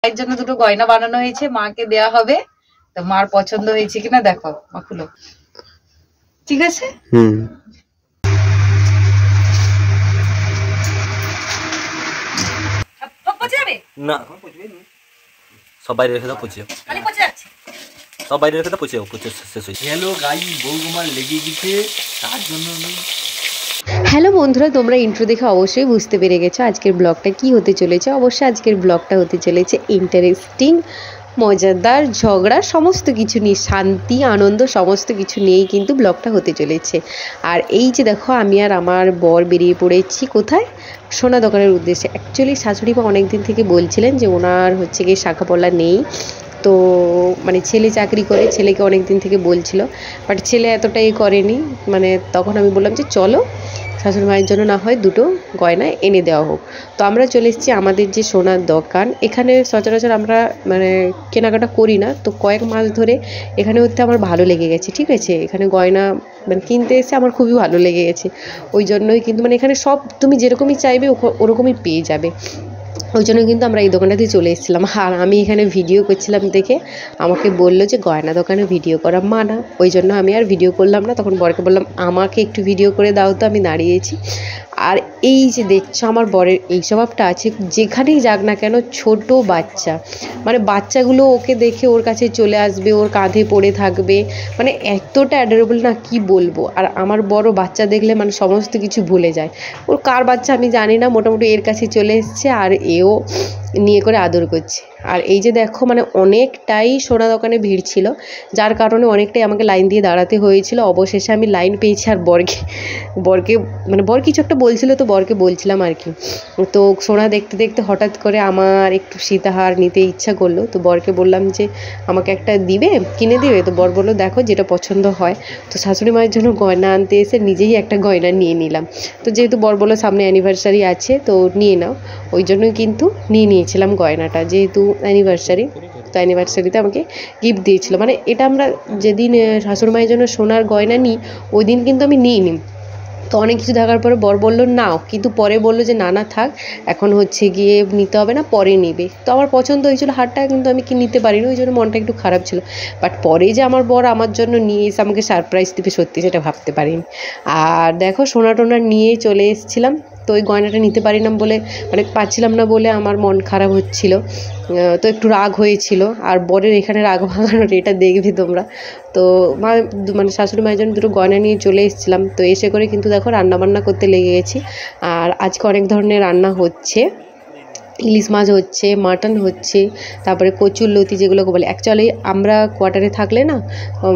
এর জন্য দুটো গয়না বানানো হয়েছে, মাকে দেয়া হবে। তো মার পছন্দ হয়েছে কিনা দেখো, মা খুলো। ঠিক আছে। না সব বাইরে রেখে দাও, পচিয়ে সব বাইরে রেখে দাও, পচিয়ে শেষ হয়েছে। হ্যালো গাইস, বৌমার লেগে গেছে তার জন্য। হ্যালো বন্ধুরা, তোমরা ইন্ট্রো দেখে অবশ্যই বুঝতে পেরে গেছো আজকের ব্লগটা কি হতে চলেছে। অবশ্যই আজকের ব্লগটা হতে চলেছে ইন্টারেস্টিং, মজাদার, ঝগড়া সমস্ত কিছু নিয়ে, শান্তি আনন্দ সমস্ত কিছু নিয়েই কিন্তু ব্লগটা হতে চলেছে। আর এই যে দেখো, আমি আর আমার বর বেরিয়ে পড়েছি কোথায়, সোনা দোকানের উদ্দেশ্যে। অ্যাকচুয়ালি শাশুড়ি মা অনেক দিন থেকে বলছিলেন যে ওনার হচ্ছে গিয়ে শাখা পলা নেই, তো মানে ছেলে চাকরি করে, ছেলেকে অনেক দিন থেকে বলছিল, বাট ছেলে এতটাই করেনি। মানে তখন আমি বললাম যে চলো শাশুড়ি মায়ের জন্য না হয় দুটো গয়না এনে দেওয়া হোক। তো আমরা চলে এসেছি আমাদের যে সোনার দোকান, এখানে সচরাচর আমরা মানে কেনাকাটা করি না, তো কয়েক মাস ধরে এখানে হতে আমার ভালো লেগে গেছে। ঠিক আছে, এখানে গয়না মানে কিনতে এসে আমার খুবই ভালো লেগে গেছে। ওই জন্যই কিন্তু মানে এখানে সব তুমি যেরকমই চাইবে ওরকমই পেয়ে যাবে। ওই জন্য কিন্তু আমরা এই দোকানটাতে চলে এসেছিলাম। আর আমি এখানে ভিডিও করছিলাম দেখে আমাকে বললো যে গয়না দোকানে ভিডিও করা মানা, ওই জন্য আমি আর ভিডিও করলাম না। তখন বরকে বললাম আমাকে একটু ভিডিও করে দাও, তো আমি দাঁড়িয়েছি। আর এই যে দেখছো আমার বরের এই স্বভাবটা আছে, যেখানেই যাক না কেন ছোট বাচ্চা মানে বাচ্চাগুলো ওকে দেখে ওর কাছে চলে আসবে, ওর কাঁধে পড়ে থাকবে, মানে এতটা অ্যাডোরেবল না কি বলবো। আর আমার বড় বাচ্চা দেখলে মানে সমস্ত কিছু ভুলে যায়। ওর কার বাচ্চা আমি জানি না, মোটামুটি এর কাছে চলে এসছে আর এও নিয়ে করে আদর করছে। আর এই যে দেখো মানে অনেকটাই সোনা দোকানে ভিড় ছিল, যার কারণে অনেকটাই আমাকে লাইন দিয়ে দাঁড়াতে হয়েছিল। অবশেষে আমি লাইন পেয়েছি। আর বরকে মানে বর কিছু একটা বলছিল, তো বরকে বলছিলাম আর কি। তো সোনা দেখতে দেখতে হঠাৎ করে আমার একটু সীতাহার নিতে ইচ্ছা করলো, তো বরকে বললাম যে আমাকে একটা কিনে দিবে। তো বর বললো দেখো যেটা পছন্দ হয়। তো শাশুড়ি মায়ের জন্য গয়না আনতে এসে নিজেই একটা গয়না নিয়ে নিলাম। তো যেহেতু বর বললো সামনে অ্যানিভার্সারি আছে তো নিয়ে নাও, ওই জন্যই কিন্তু নিয়েছিলাম গয়নাটা, যেহেতু অ্যানিভার্সারি। তো অ্যানিভার্সারিতে আমাকে গিফট দিয়েছিলো। মানে এটা আমরা যেদিন শাশুড়ি মায়ের জন্য সোনার গয়না নিই ওই দিন কিন্তু আমি নিইনি। তো অনেক কিছু দেখার পরে বর বললো নাও, কিন্তু পরে বললো যে না থাক, এখন হচ্ছে গিয়ে নিতে হবে না, পরে নিবে। তো আমার পছন্দ হয়েছিল হারটা, কিন্তু আমি কি নিতে পারিনি, ওই জন্য মনটা একটু খারাপ ছিল। বাট পরে যে আমার বর আমার জন্য নিয়ে এসে আমাকে সারপ্রাইজ দেবে, সত্যি সেটা ভাবতে পারিনি। আর দেখো সোনা টোনা নিয়ে চলে এসেছিলাম। তো ওই গয়নাটা নিতে পারছিলাম না বলে আমার মন খারাপ হচ্ছিল, তো একটু রাগ হয়েছিল। আর বরের এখানে রাগ ভাঙানোর এটা দেখবে তোমরা। তো মানে শাশুড়ি মায়ের জন্য দুটো গয়না নিয়ে চলে এসেছিলাম। তো এসে করে কিন্তু দেখো রান্নাবান্না করতে লেগে গেছি। আর আজকে অনেক ধরনের রান্না হচ্ছে, ইলিশ মাছ হচ্ছে, মাটন হচ্ছে, তারপরে কচুর লতি যেগুলোকে বলে। অ্যাকচুয়ালি আমরা কোয়ার্টারে থাকলে না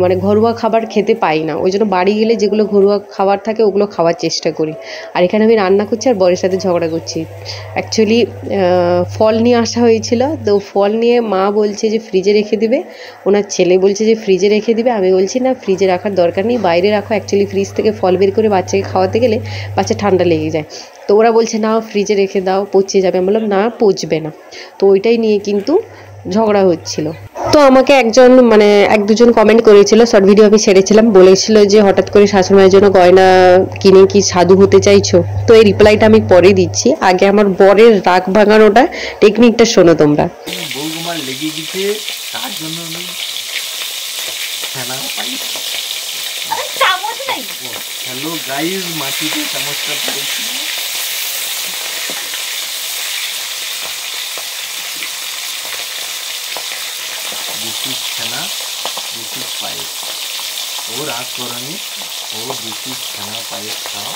মানে ঘরোয়া খাবার খেতে পাই না, ওই জন্য বাড়ি গেলে যেগুলো ঘরোয়া খাবার থাকে ওগুলো খাওয়ার চেষ্টা করি। আর এখানে আমি রান্না করছি আর বরের সাথে ঝগড়া করছি। অ্যাকচুয়ালি ফল নিয়ে আসা হয়েছিল, তো ফল নিয়ে মা বলছে যে ফ্রিজে রেখে দিবে, ওনার ছেলে বলছে যে ফ্রিজে রেখে দিবে। আমি বলছি না, ফ্রিজে রাখার দরকার নেই, বাইরে রাখো। অ্যাকচুয়ালি ফ্রিজ থেকে ফল বের করে বাচ্চাকে খাওয়াতে গেলে বাচ্চা ঠান্ডা লেগে যায়। তো ওরা বলছে না ফ্রিজে রেখে দাও, পচে যাবে। আমি বললাম না পচবে না। তো ওইটাই নিয়ে কিন্তু ঝগড়া হচ্ছিল। তো আমাকে এক দুজন কমেন্ট করেছিল, শর্ট ভিডিও আমি ছেড়েছিলাম, বলেছিল যে হঠাৎ করে শাশুড়িমায়ের জন্য গয়না কিনে কি সাধু হতে চাইছো। তো এই রিপ্লাইটা আমি পরে দিচ্ছি, আগে আমার বরের রাগ ভাঙানোটা টেকনিকটা শোনো তোমরা। বৌমার লেগে গেছে তার জন্য হ্যালো গাইস, মাটিতে চামচটা পড়েছি। দেশি ছানা, দেশি পায়েস। ও রাগ করনি, ও দেশি ছানা পায়েস খাও।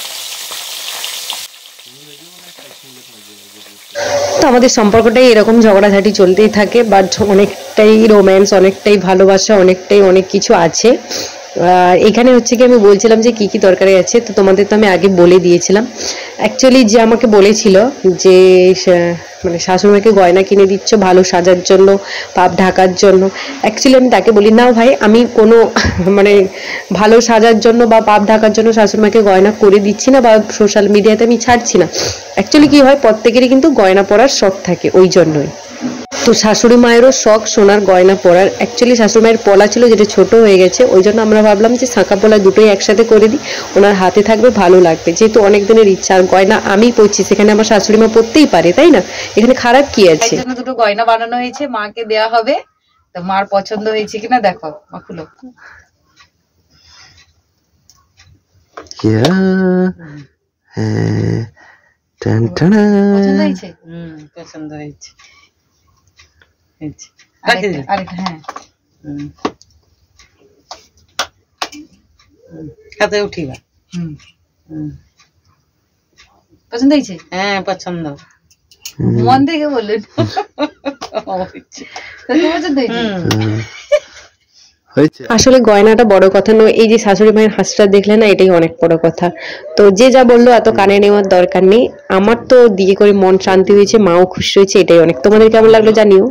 তো আমাদের সম্পর্কটাই এরকম ঝগড়াঝাটি চলতেই থাকে, বাট অনেকটাই রোম্যান্স, অনেকটাই ভালোবাসা, অনেক কিছু আছে। এখানে হচ্ছে কি আমি বলছিলাম যে কি তরকারি আছে, তো তোমাদের তো আমি আগে বলে দিয়েছিলাম। অ্যাকচুয়ালি যে আমাকে বলেছিল যে মানে শাশুড়িমাকে গয়না কিনে দিচ্ছ ভালো সাজার জন্য, পাপ ঢাকার জন্য। অ্যাকচুয়ালি আমি তাকে বলি না ভাই, আমি কোনো মানে ভালো সাজার জন্য বা পাপ ঢাকার জন্য শাশুড়িমাকে গয়না করে দিচ্ছি না বা সোশ্যাল মিডিয়াতে আমি ছাড়ছি না। অ্যাকচুয়ালি কি হয়, প্রত্যেকেরই কিন্তু গয়না পরার শখ থাকে, ওই জন্যই। তো শাশুড়ি মায়েরও শখ সোনার গয়না পরার। অ্যাকচুয়ালি শাশুড়ি মায়ের পলা ছিল যেটা ছোট হয়ে গেছে, ওই জন্য আমরা ভাবলাম যে শাঁখা পলা দুটোই একসাথে করে দিই, ওনার হাতে থাকবে, ভালো লাগবে। যেহেতু অনেক দিনের ইচ্ছা, আর গয়না আমি পরছি, সেখানে আমার শাশুড়ি মা পরতেই পারে, তাই না? এখানে খারাপ কি আছে? জন্য দুটো গয়না বানানো হয়েছে, মাকে দেয়া হবে। তো মার পছন্দ হয়েছে কিনা দেখো, মা খুলো। পছন্দ হয়েছে? পছন্দ হয়েছে। আরেকটা হ্যাঁ, হাতে উঠিবা। পছন্দ হয়েছে? হ্যাঁ পছন্দ। মন থেকে বললেন পছন্দ হয়েছে? আসলে গয়নাটা বড় কথা নয়, এই যে শাশুড়ি মায়ের হাসটা দেখলে না, এটাই অনেক বড় কথা। তো যে যা বললো এত কানে নেওয়ার দরকার নেই। আমার তো দিয়ে করে মন শান্তি হয়েছে, মাও খুশি হয়েছে, এটাই অনেক। তোমাদের কেমন লাগলো জানিও।